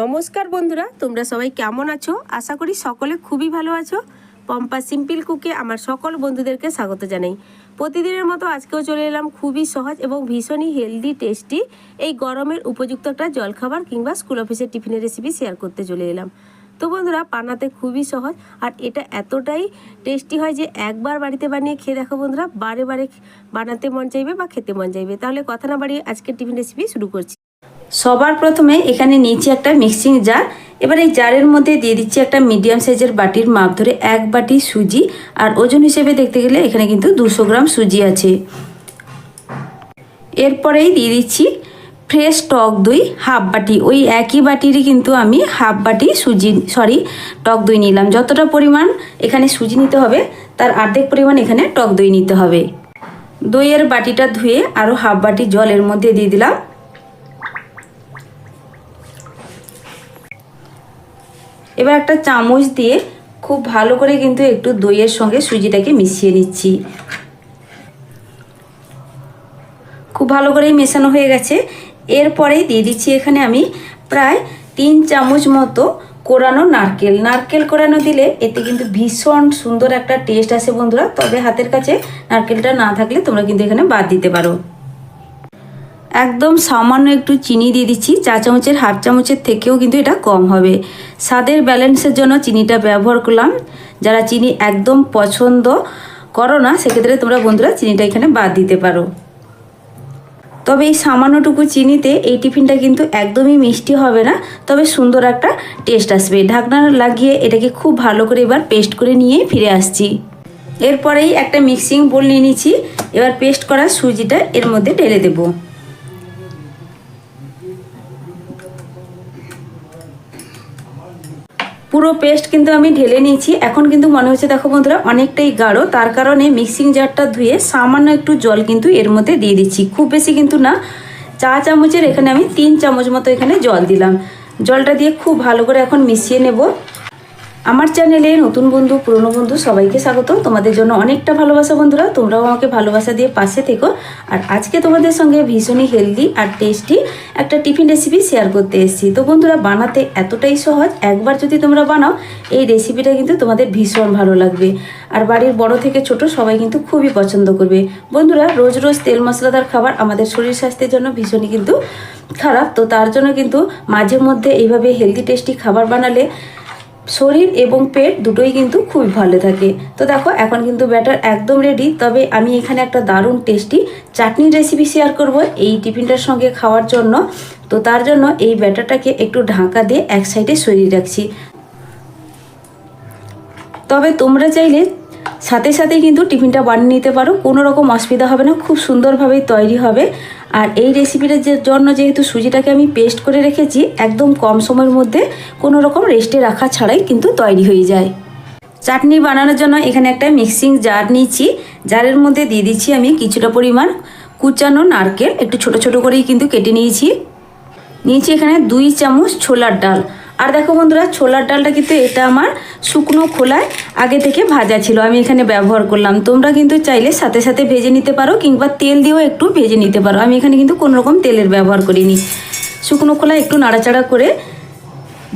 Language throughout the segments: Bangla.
নমস্কার বন্ধুরা, তোমরা সবাই কেমন আছো? আশা করি সকলে খুবই ভালো আছো। পম্পা সিম্পল কুকে আমার সকল বন্ধুদেরকে স্বাগত জানাই। প্রতিদিনের মতো আজকেও চলে এলাম খুবই সহজ এবং ভীষণই হেলদি টেস্টি এই গরমের উপযুক্ত একটা জলখাবার কিংবা স্কুল অফিসের টিফিনের রেসিপি শেয়ার করতে চলে এলাম। তো বন্ধুরা, বানাতে খুবই সহজ আর এটা এতটাই টেস্টি হয় যে একবার বাড়িতে বানিয়ে খেয়ে দেখো বন্ধুরা, বারে বারে বানাতে মন চাইবে বা খেতে মন চাইবে। তাহলে কথা না বাড়িয়ে আজকের টিফিন রেসিপি শুরু করছি। সবার প্রথমে এখানে নিয়েছি একটা মিক্সিং জার। এবার এই জারের মধ্যে দিয়ে দিচ্ছি একটা মিডিয়াম সাইজের বাটির মাপ ধরে 1 বাটি সুজি, আর ওজন হিসেবে দেখতে গেলে এখানে কিন্তু 200 গ্রাম সুজি আছে। এরপরেই দিয়ে দিচ্ছি ফ্রেশ টক দই হাফ বাটি। ওই একই বাটিরই কিন্তু আমি হাফ বাটি টক দই নিলাম। যতটা পরিমাণ এখানে সুজি নিতে হবে তার অর্ধেক পরিমাণ এখানে টক দই নিতে হবে। দইয়ের বাটিটা ধুয়ে আরও হাফ বাটি জল এর মধ্যে দিয়ে দিলাম। এবার একটা চামচ দিয়ে খুব ভালো করে কিন্তু একটু দইয়ের সঙ্গে সুজিটাকে মিশিয়ে নিচ্ছি। খুব ভালো করেই মেশানো হয়ে গেছে। এরপরেই দিয়ে দিচ্ছি এখানে আমি প্রায় 3 চামচ মতো কোরানো নারকেল কোরানো দিলে এতে কিন্তু ভীষণ সুন্দর একটা টেস্ট আসে বন্ধুরা। তবে হাতের কাছে নারকেলটা না থাকলে তোমরা কিন্তু এখানে বাদ দিতে পারো। একদম সামান্য একটু চিনি দিয়ে দিচ্ছি, চা চামচের হাফ চামচের থেকেও কিন্তু এটা কম হবে। স্বাদের ব্যালেন্সের জন্য চিনিটা ব্যবহার করলাম। যারা চিনি একদম পছন্দ করো না সেক্ষেত্রে তোমরা বন্ধুরা চিনিটা এখানে বাদ দিতে পারো। তবে এই সামান্যটুকু চিনিতে এই টিফিনটা কিন্তু একদমই মিষ্টি হবে না, তবে সুন্দর একটা টেস্ট আসবে। ঢাকনা লাগিয়ে এটাকে খুব ভালো করে এবার পেস্ট করে নিয়ে ফিরে আসছি। এরপরেই একটা মিক্সিং বোল নিয়ে নিচ্ছি। এবার পেস্ট করা সুজিটা এর মধ্যে ঢেলে দেবো। পুরো পেস্ট কিন্তু আমি ঢেলে নিয়েছি। এখন কিন্তু মনে হচ্ছে দেখো বন্ধুরা অনেকটাই গাঢ়, তার কারণে মিক্সিং জারটা ধুয়ে সামান্য একটু জল কিন্তু এর মধ্যে দিয়ে দিচ্ছি। খুব বেশি কিন্তু না, চা চামচের এখানে আমি 3 চামচ মতো এখানে জল দিলাম। জলটা দিয়ে খুব ভালো করে এখন মিশিয়ে নেব। আমার চ্যানেলে নতুন বন্ধু পুরনো বন্ধু সবাইকে স্বাগত। তোমাদের জন্য অনেকটা ভালোবাসা বন্ধুরা, তোমরাও আমাকে ভালোবাসা দিয়ে পাশে থেকো। আর আজকে তোমাদের সঙ্গে ভীষণই হেলদি আর টেস্টি একটা টিফিন রেসিপি শেয়ার করতে এসেছি। তো বন্ধুরা, বানাতে এতটাই সহজ, একবার যদি তোমরা বানাও এই রেসিপিটা কিন্তু তোমাদের ভীষণ ভালো লাগবে। আর বাড়ির বড় থেকে ছোট সবাই কিন্তু খুবই পছন্দ করবে। বন্ধুরা, রোজ রোজ তেল মশলাদার খাবার আমাদের শরীর স্বাস্থ্যের জন্য ভীষণই কিন্তু খারাপ। তো তার জন্য কিন্তু মাঝে মধ্যে এইভাবে হেলদি টেস্টি খাবার বানালে শরীর এবং পেট দুটোই কিন্তু খুবই ভালো থাকে। তো দেখো এখন কিন্তু ব্যাটার একদম রেডি। তবে আমি এখানে একটা দারুণ টেস্টি চাটনির রেসিপি শেয়ার করব এই টিফিনটার সঙ্গে খাওয়ার জন্য। তো তার জন্য এই ব্যাটারটাকে একটু ঢাকা দিয়ে এক সাইডে সরিয়ে রাখছি। তবে তোমরা চাইলে সাথে সাথেই কিন্তু টিফিনটা বানিয়ে নিতে পারো, কোনো রকম অসুবিধা হবে না, খুব সুন্দরভাবেই তৈরি হবে। আর এই রেসিপিটার জন্য যেহেতু সুজিটাকে আমি পেস্ট করে রেখেছি, একদম কম সময়ের মধ্যে কোনো রকম রেস্টে রাখা ছাড়াই কিন্তু তৈরি হয়ে যায়। চাটনি বানানোর জন্য এখানে একটা মিক্সিং জার নিয়েছি। জারের মধ্যে দিয়ে দিচ্ছি আমি কিছুটা পরিমাণ কুচানো নারকেল, একটু ছোট ছোট করেই কিন্তু কেটে নিয়েছি এখানে 2 চামচ ছোলার ডাল। আর দেখো বন্ধুরা, ছোলার ডালটা কিন্তু এটা আমার শুকনো খোলায় আগে থেকে ভাজা ছিল, আমি এখানে ব্যবহার করলাম। তোমরা কিন্তু চাইলে সাথে সাথে ভেজে নিতে পারো কিংবা তেল দিয়েও একটু ভেজে নিতে পারো। আমি এখানে কিন্তু কোনো রকম তেলের ব্যবহার করিনি। শুকনো খোলায় একটু নাড়াচাড়া করে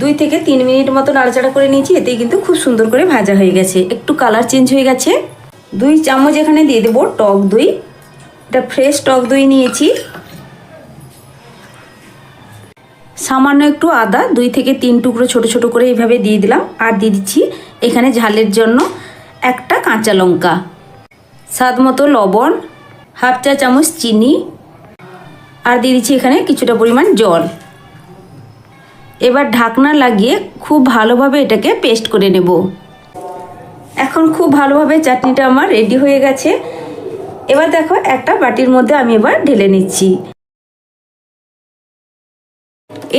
2 থেকে 3 মিনিট মতো নাড়াচাড়া করে নিয়েছি। এতেই কিন্তু খুব সুন্দর করে ভাজা হয়ে গেছে, একটু কালার চেঞ্জ হয়ে গেছে। 2 চামচ এখানে দিয়ে দেবো টক দই। এটা ফ্রেশ টক দই নিয়েছি। সামান্য একটু আদা 2 থেকে 3 টুকরো ছোট ছোট করে এইভাবে দিয়ে দিলাম। আর দিয়ে দিচ্ছি এখানে ঝালের জন্য একটা কাঁচা লঙ্কা, স্বাদ মতো লবণ, হাফ চা চামচ চিনি, আর দিয়ে দিচ্ছি এখানে কিছুটা পরিমাণ জল। এবার ঢাকনা লাগিয়ে খুব ভালোভাবে এটাকে পেস্ট করে নেব। এখন খুব ভালোভাবে চাটনিটা আমার রেডি হয়ে গেছে। এবার দেখো একটা বাটির মধ্যে আমি এবার ঢেলে নিচ্ছি।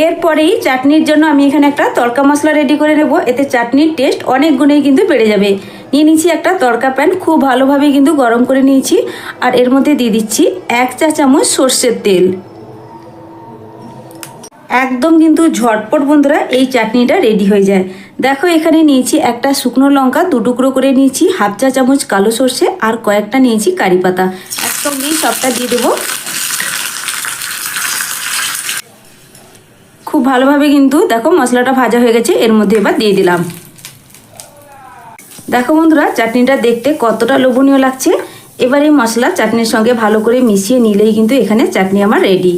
এরপরেই চাটনির জন্য আমি এখানে একটা তড়কা মশলা রেডি করে নেব। এতে চাটনির টেস্ট অনেক গুণেই কিন্তু বেড়ে যাবে। নিয়ে নিচ্ছি একটা তড়কা প্যান, খুব ভালোভাবে কিন্তু গরম করে নিয়েছি। আর এর মধ্যে দিয়ে দিচ্ছি 1 চা চামচ সর্ষের তেল। একদম কিন্তু ঝটপট বন্ধুরা এই চাটনিটা রেডি হয়ে যায়। দেখো এখানে নিয়েছি একটা শুকনো লঙ্কা 2 টুকরো করে নিয়েছি, হাফ চা চামচ কালো সর্ষে আর কয়েকটা নিয়েছি কারি পাতা। একসঙ্গেই সবটা দিয়ে দেবো। খুব ভালোভাবে কিন্তু দেখো মশলাটা ভাজা হয়ে গেছে, এর মধ্যে এবার দিয়ে দিলাম। দেখো বন্ধুরা চাটনিটা দেখতে কতটা লোভনীয় লাগছে। এবার এই মশলা চাটনির সঙ্গে ভালো করে মিশিয়ে নিলেই কিন্তু এখানে চাটনি আমার রেডি।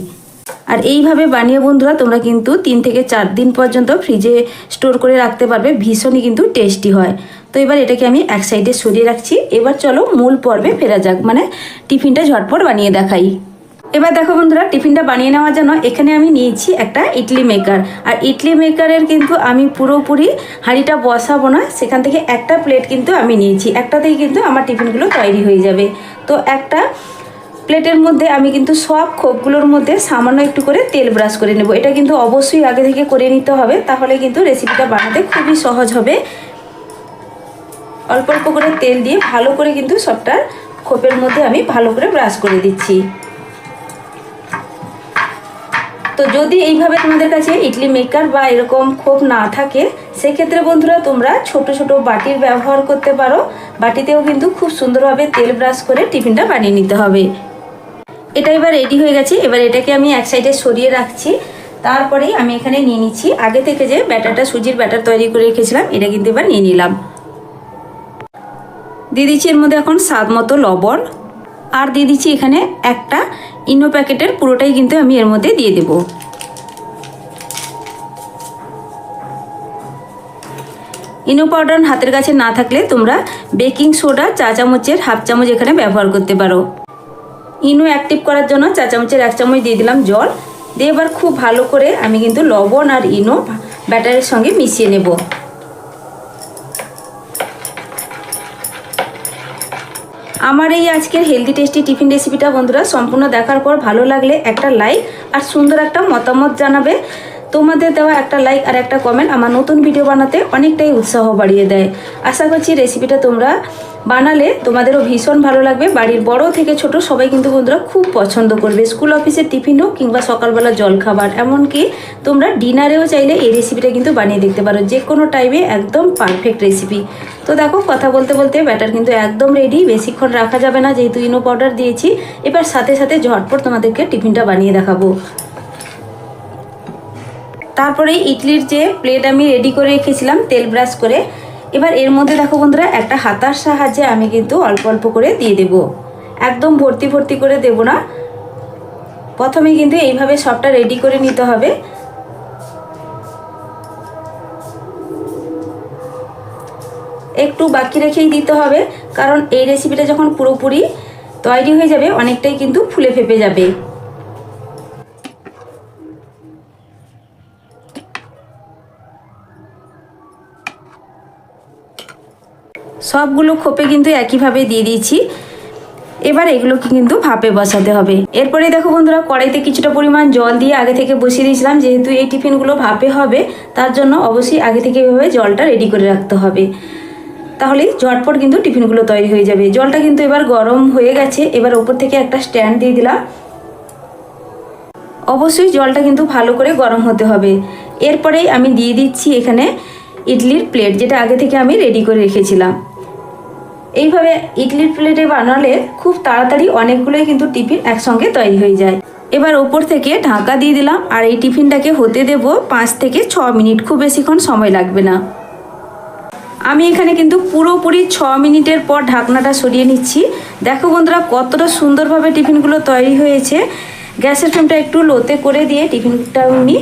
আর এইভাবে বানিয়ে বন্ধুরা তোমরা কিন্তু 3 থেকে 4 দিন পর্যন্ত ফ্রিজে স্টোর করে রাখতে পারবে, ভীষণই কিন্তু টেস্টি হয়। তো এবার এটাকে আমি এক সাইডে সরিয়ে রাখছি। এবার চলো মূল পর্বে ফেরা যাক, মানে টিফিনটা ঝটপট বানিয়ে দেখাই। এবার দেখো বন্ধুরা টিফিনটা বানিয়ে নেওয়ার জন্য এখানে আমি নিয়েছি একটা ইডলি মেকার। আর ইডলি মেকারের কিন্তু আমি পুরোপুরি হাঁড়িটা বসাবো না, সেখান থেকে একটা প্লেট কিন্তু আমি নিয়েছি, একটাতেই কিন্তু আমার টিফিনগুলো তৈরি হয়ে যাবে। তো একটা প্লেটের মধ্যে আমি কিন্তু সব খোপগুলোর মধ্যে সামান্য একটু করে তেল ব্রাশ করে নেব। এটা কিন্তু অবশ্যই আগে থেকে করে নিতে হবে, তাহলে কিন্তু রেসিপিটা বানাতে খুবই সহজ হবে। অল্প অল্প করে তেল দিয়ে ভালো করে কিন্তু সবটা খোপের মধ্যে আমি ভালো করে ব্রাশ করে দিচ্ছি। তো যদি এইভাবে তোমাদের কাছে ইডলি মেকার বা এরকম খোপ না থাকে, সেক্ষেত্রে বন্ধুরা তোমরা ছোট ছোট বাটির ব্যবহার করতে পারো। বাটিতেও কিন্তু খুব সুন্দরভাবে তেল ব্রাশ করে টিফিনটা বানিয়ে নিতে হবে। এটা এবার রেডি হয়ে গেছে। এবার এটাকে আমি এক সাইডে সরিয়ে রাখছি। তারপরেই আমি এখানে নিয়ে নিচ্ছি আগে থেকে যে ব্যাটারটা, সুজির ব্যাটার তৈরি করে রেখেছিলাম, এটা কিন্তু এবার নিয়ে নিলাম। দিয়ে দিচ্ছি এর মধ্যে এখন স্বাদ মতো লবণ, আর দিয়ে দিচ্ছি এখানে একটা ইনো প্যাকেটের পুরোটাই কিন্তু আমি এর মধ্যে দিয়ে দেব। ইনো পাউডার হাতের কাছে না থাকলে তোমরা বেকিং সোডা চা চামচের হাফ চামচ এখানে ব্যবহার করতে পারো। ইনো অ্যাক্টিভ করার জন্য চা চামচের 1 চামচ দিয়ে দিলাম জল। দিয়ে এবার খুব ভালো করে আমি কিন্তু লবণ আর ইনো ব্যাটারের সঙ্গে মিশিয়ে নেব। আমার এই আজকের হেলদি টেস্টি টিফিন রেসিপিটা বন্ধুরা সম্পূর্ণ দেখার পর ভালো লাগলে একটা লাইক আর সুন্দর একটা মতামত জানাবে। তোমাদের দেওয়া একটা লাইক আর একটা কমেন্ট আমার নতুন ভিডিও বানাতে অনেকটাই উৎসাহ বাড়িয়ে দেয়। আশা করছি রেসিপিটা তোমরা বানালে তোমাদেরও ভীষণ ভালো লাগবে। বাড়ির বড় থেকে ছোট সবাই কিন্তু বন্ধুরা খুব পছন্দ করবে। স্কুল অফিসের টিফিন হোক কিংবা সকালবেলা জলখাবার, এমনকি তোমরা ডিনারেও চাইলে এই রেসিপিটা কিন্তু বানিয়ে দেখতে পারো। যে কোনো টাইমে একদম পারফেক্ট রেসিপি। তো দেখো কথা বলতে বলতে ব্যাটার কিন্তু একদম রেডি, বেশিক্ষণ রাখা যাবে না যেহেতু ইনো পাউডার দিয়েছি। এবার সাথে সাথে ঝটপট তোমাদেরকে টিফিনটা বানিয়ে দেখাবো। তারপরে ইডলির যে প্লেট আমি রেডি করে রেখেছিলাম তেল ব্রাশ করে, এবার এর মধ্যে দেখো বন্ধুরা একটা হাতার সাহায্যে আমি কিন্তু অল্প অল্প করে দিয়ে দেব। একদম ভর্তি ভর্তি করে দেব না, প্রথমে কিন্তু এইভাবে সবটা রেডি করে নিতে হবে। একটু বাকি রেখেই দিতে হবে, কারণ এই রেসিপিটা যখন পুরোপুরি তৈরি হয়ে যাবে অনেকটাই কিন্তু ফুলে ফেপে যাবে। সবগুলো খোপে কিন্তু একইভাবে দিয়ে দিয়েছি। এবার এগুলোকে কিন্তু ভাপে বসাতে হবে। এরপরে দেখো বন্ধুরা কড়াইতে কিছুটা পরিমাণ জল দিয়ে আগে থেকে বসিয়ে দিয়েছিলাম, যেহেতু এই টিফিনগুলো ভাপে হবে তার জন্য অবশ্যই আগে থেকে এভাবে জলটা রেডি করে রাখতে হবে, তাহলে ঝটপট কিন্তু টিফিনগুলো তৈরি হয়ে যাবে। জলটা কিন্তু এবার গরম হয়ে গেছে। এবার ওপর থেকে একটা স্ট্যান্ড দিয়ে দিলাম। অবশ্যই জলটা কিন্তু ভালো করে গরম হতে হবে। এরপরেই আমি দিয়ে দিচ্ছি এখানে ইডলির প্লেট, যেটা আগে থেকে আমি রেডি করে রেখেছিলাম। এইভাবে ইডলির প্লেটে বানালে খুব তাড়াতাড়ি অনেকগুলোই কিন্তু টিফিন একসঙ্গে তৈরি হয়ে যায়। এবার ওপর থেকে ঢাকা দিয়ে দিলাম আর এই টিফিনটাকে হতে দেব 5 থেকে 6 মিনিট, খুব বেশিক্ষণ সময় লাগবে না। আমি এখানে কিন্তু পুরোপুরি 6 মিনিটের পর ঢাকনাটা সরিয়ে নিচ্ছি। দেখো বন্ধুরা কতটা সুন্দরভাবে টিফিনগুলো তৈরি হয়েছে। গ্যাসের ফ্লেমটা একটু লোতে করে দিয়ে টিফিনটা আমি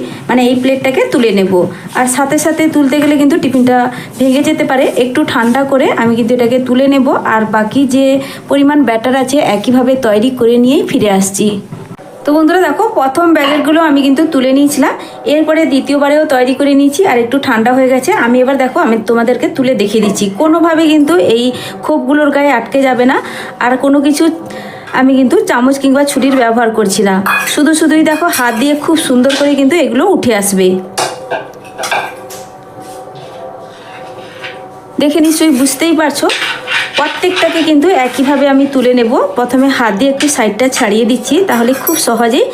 এই প্লেটটাকে তুলে নেব। আর সাথে সাথে তুলতে গেলে কিন্তু টিফিনটা ভেঙে যেতে পারে, একটু ঠান্ডা করে আমি কিন্তু এটাকে তুলে নেব। আর বাকি যে পরিমাণ ব্যাটার আছে একইভাবে তৈরি করে নিয়েই ফিরে আসছি। তো বন্ধুরা দেখো প্রথম ব্যাগেটগুলো আমি কিন্তু তুলে নিয়েছিলাম, এরপরে দ্বিতীয়বারেও তৈরি করে নিয়েছি আর একটু ঠান্ডা হয়ে গেছে। আমি এবার দেখো আমি তোমাদেরকে তুলে দেখিয়ে দিচ্ছি, কোনোভাবে কিন্তু এই খোপগুলোর গায়ে আটকে যাবে না। আর কোনো কিছু আমি কিন্তু চামচ কিংবা ছুরির ব্যবহার করছি না, শুধুই দেখো হাত দিয়ে খুব সুন্দর করে কিন্তু এগুলো উঠে আসবে। দেখে নিশ্চয়ই বুঝতেই পারছো। প্রত্যেকটাকে কিন্তু একইভাবে আমি তুলে নেব। প্রথমে হাত দিয়ে একটু সাইডটা ছাড়িয়ে দিচ্ছি, তাহলে খুব সহজেই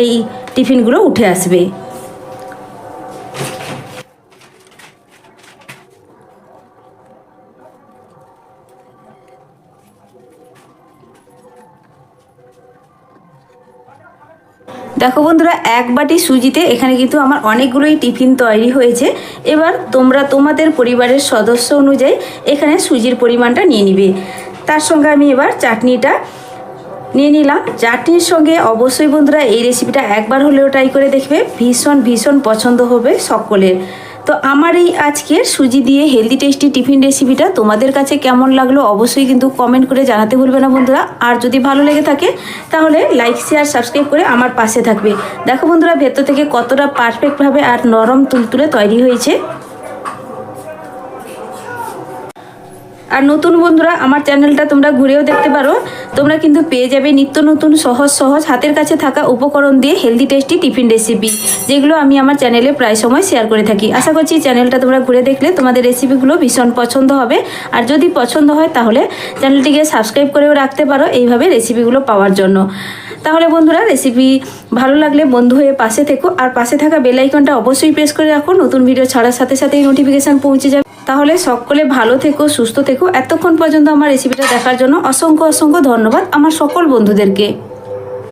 এই টিফিনগুলো উঠে আসবে। দেখো বন্ধুরা, এক বাটি সুজিতে এখানে কিন্তু আমার অনেকগুলোই টিফিন তৈরি হয়েছে। এবার তোমরা তোমাদের পরিবারের সদস্য অনুযায়ী এখানে সুজির পরিমাণটা নিয়ে নিবে। তার সঙ্গে আমি এবার চাটনিটা নিয়ে নিলাম। চাটনির সঙ্গে অবশ্যই বন্ধুরা এই রেসিপিটা একবার হলেও ট্রাই করে দেখবে, ভীষণ ভীষণ পছন্দ হবে সকলের। তো আমার এই আজকের সুজি দিয়ে হেলদি টেস্টি টিফিন রেসিপিটা তোমাদের কাছে কেমন লাগলো অবশ্যই কিন্তু কমেন্ট করে জানাতে ভুলবে না বন্ধুরা। আর যদি ভালো লেগে থাকে তাহলে লাইক শেয়ার সাবস্ক্রাইব করে আমার পাশে থাকবে। দেখো বন্ধুরা, ভেতর থেকে কতটা পারফেক্টভাবে আর নরম তুলতুলে তৈরি হয়েছে। আর নতুন বন্ধুরা, আমার চ্যানেলটা তোমরা ঘুরেও দেখতে পারো। তোমরা কিন্তু পেয়ে যাবে নিত্য নতুন সহজ সহজ হাতের কাছে থাকা উপকরণ দিয়ে হেলদি টেস্টি টিফিন রেসিপি, যেগুলো আমি আমার চ্যানেলে প্রায় সময় শেয়ার করে থাকি। আশা করছি চ্যানেলটা তোমরা ঘুরে দেখলে তোমাদের রেসিপিগুলো ভীষণ পছন্দ হবে। আর যদি পছন্দ হয় তাহলে চ্যানেলটিকে সাবস্ক্রাইব করেও রাখতে পারো এইভাবে রেসিপিগুলো পাওয়ার জন্য। তাহলে বন্ধুরা, রেসিপি ভালো লাগলে বন্ধু হয়ে পাশে থেকো, আর পাশে থাকা বেল আইকনটা অবশ্যই প্রেস করে রাখো। নতুন ভিডিও ছাড়ার সাথে সাথেই নোটিফিকেশান পৌঁছে যাবে। তাহলে সকলে ভালো থেকো, সুস্থ থেকো। এতক্ষণ পর্যন্ত আমার রেসিপিটা দেখার জন্য অসংখ্য অসংখ্য ধন্যবাদ আমার সকল বন্ধুদেরকে।